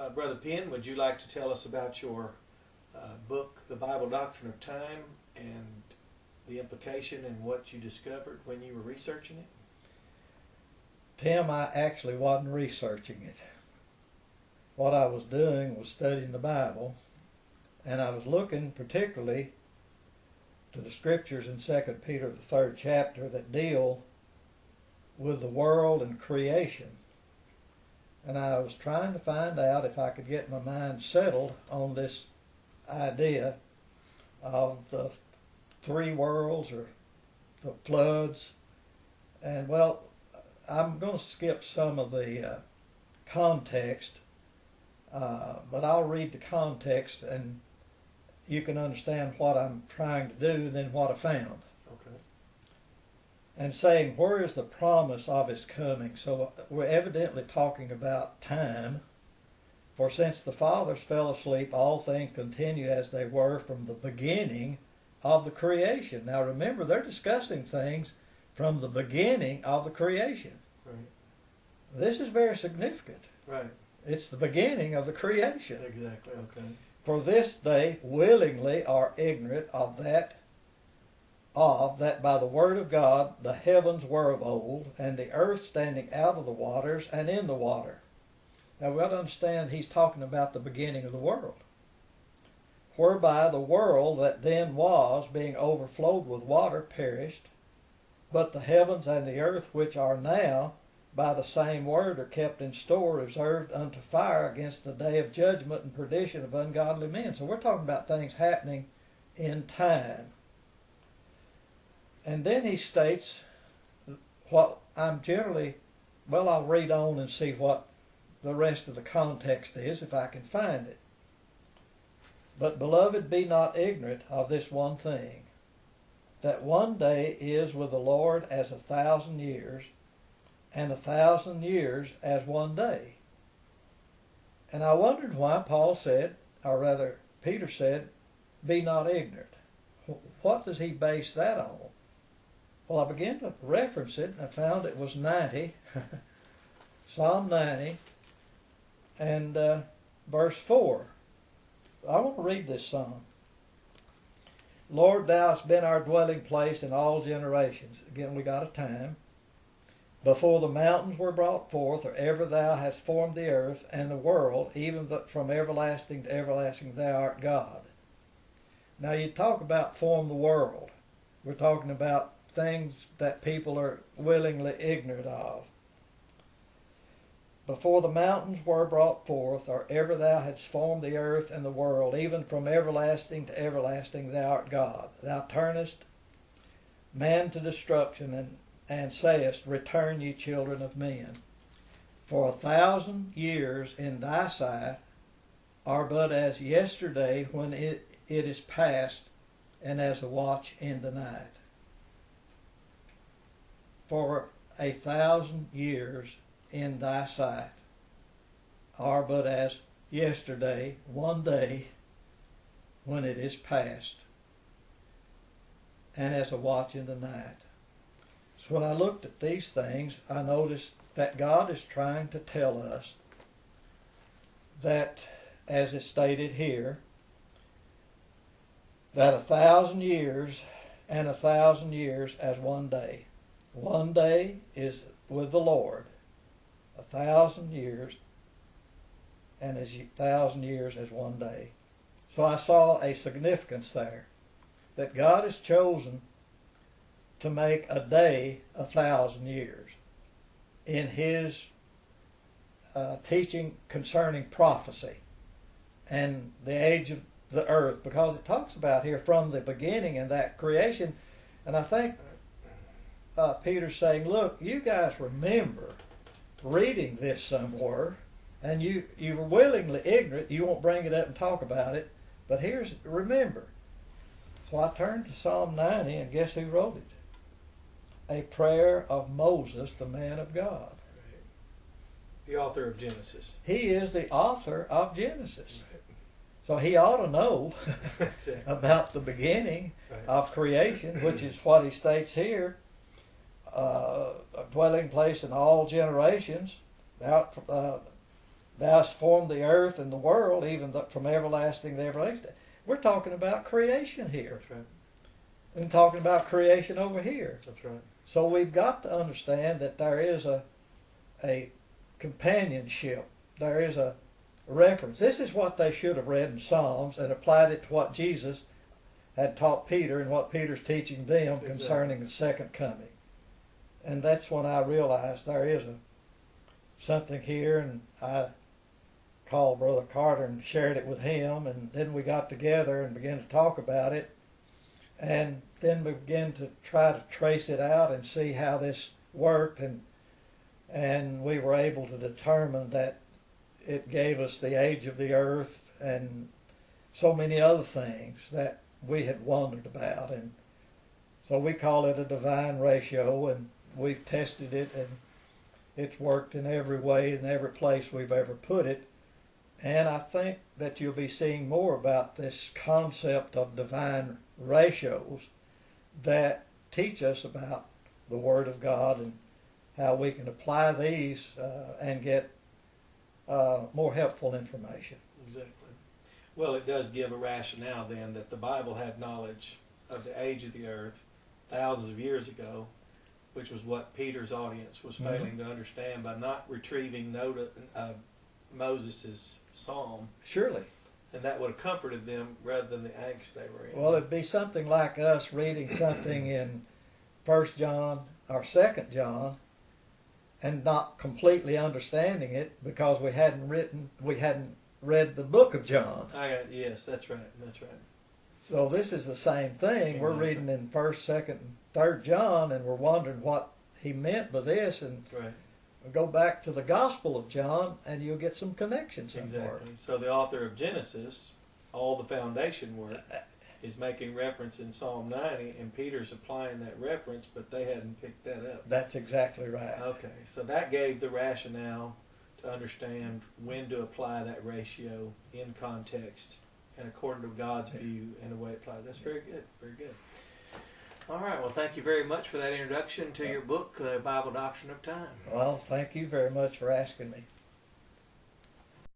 Brother Penn, would you like to tell us about your book, The Bible Doctrine of Time, and the implication and what you discovered when you were researching it? Tim, I actually wasn't researching it. What I was doing was studying the Bible, and I was looking particularly to the scriptures in 2 Peter, the 3rd chapter, that deal with the world and creation. And I was trying to find out if I could get my mind settled on this idea of the three worlds or the floods. And well, I'm going to skip some of the context, but I'll read the context and you can understand what I'm trying to do and then what I found. Okay. And saying, where is the promise of his coming? So we're evidently talking about time. For since the fathers fell asleep, all things continue as they were from the beginning of the creation. Now remember, they're discussing things from the beginning of the creation. Right. This is very significant. Right. It's the beginning of the creation. Exactly. Okay. For this they willingly are ignorant of that by the word of God the heavens were of old, and the earth standing out of the waters and in the water. Now we got to understand he's talking about the beginning of the world. Whereby the world that then was, being overflowed with water, perished, but the heavens and the earth which are now by the same word are kept in store, reserved unto fire against the day of judgment and perdition of ungodly men. So we're talking about things happening in time. And then he states what I'm generally, well, I'll read on and see what the rest of the context is if I can find it. But beloved, be not ignorant of this one thing, that one day is with the Lord as 1,000 years, and 1,000 years as one day. And I wondered why Paul said, or rather Peter said, be not ignorant. What does he base that on? Well, I began to reference it and I found it was 90, Psalm 90, and verse 4. I want to read this psalm. Lord, thou hast been our dwelling place in all generations. Again, we got a time. Before the mountains were brought forth, or ever thou hast formed the earth and the world, even from everlasting to everlasting thou art God. Now you talk about form the world. We're talking about things that people are willingly ignorant of. Before the mountains were brought forth, or ever thou hadst formed the earth and the world, even from everlasting to everlasting thou art God. Thou turnest man to destruction and sayest, return ye children of men. For 1,000 years in thy sight are but as yesterday when it is past, and as a watch in the night. For 1,000 years in thy sight are but as yesterday, one day, when it is past, and as a watch in the night. So when I looked at these things, I noticed that God is trying to tell us that, as is stated here, that 1,000 years and 1,000 years as one day. One day is with the Lord, 1,000 years, and 1,000 years as one day. So I saw a significance there, that God has chosen to make a day 1,000 years in his teaching concerning prophecy and the age of the earth, because it talks about here from the beginning and that creation. And I think Peter's saying, look, you guys remember reading this somewhere, and you were willingly ignorant. You won't bring it up and talk about it, but remember. So I turned to Psalm 90, and guess who wrote it? A prayer of Moses, the man of God. The author of Genesis. He is the author of Genesis. Right. So he ought to know exactly. about the beginning right. of creation, which is what he states here. A dwelling place in all generations. Thou Thou hast formed the earth and the world, even from everlasting to everlasting. We're talking about creation here. That's right. And talking about creation over here. That's right. So we've got to understand that there is a companionship. There is a reference. This is what they should have read in Psalms and applied it to what Jesus had taught Peter and what Peter's teaching them concerning the second coming. And that's when I realized there is something here, and I called Brother Carter and shared it with him, and then we got together and began to talk about it, and then we began to try to trace it out and see how this worked, and we were able to determine that it gave us the age of the earth and so many other things that we had wondered about, and so we call it a divine ratio, and we've tested it, and it's worked in every way, in every place we've ever put it. And I think that you'll be seeing more about this concept of divine ratios that teach us about the Word of God and how we can apply these and get more helpful information. Exactly. Well, it does give a rationale then that the Bible had knowledge of the age of the earth thousands of years ago, which was what Peter's audience was failing to understand by not retrieving Moses' psalm. Surely. And that would have comforted them rather than the angst they were in. Well, it'd be something like us reading something in 1 John or 2 John and not completely understanding it because we hadn't read the book of John. Yes, that's right. That's right. So this is the same thing. We're reading in 1st, 2nd, and 3rd John, and we're wondering what he meant by this, and right. we'll go back to the Gospel of John, and you'll get some connections. Exactly. So the author of Genesis, all the foundation work, is making reference in Psalm 90, and Peter's applying that reference, but they hadn't picked that up. That's exactly right. Okay, so that gave the rationale to understand when to apply that ratio in context and according to God's view and the way it applies. That's very good, very good. All right, well, thank you very much for that introduction to your book, The Bible Doctrine of Time. Well, thank you very much for asking me.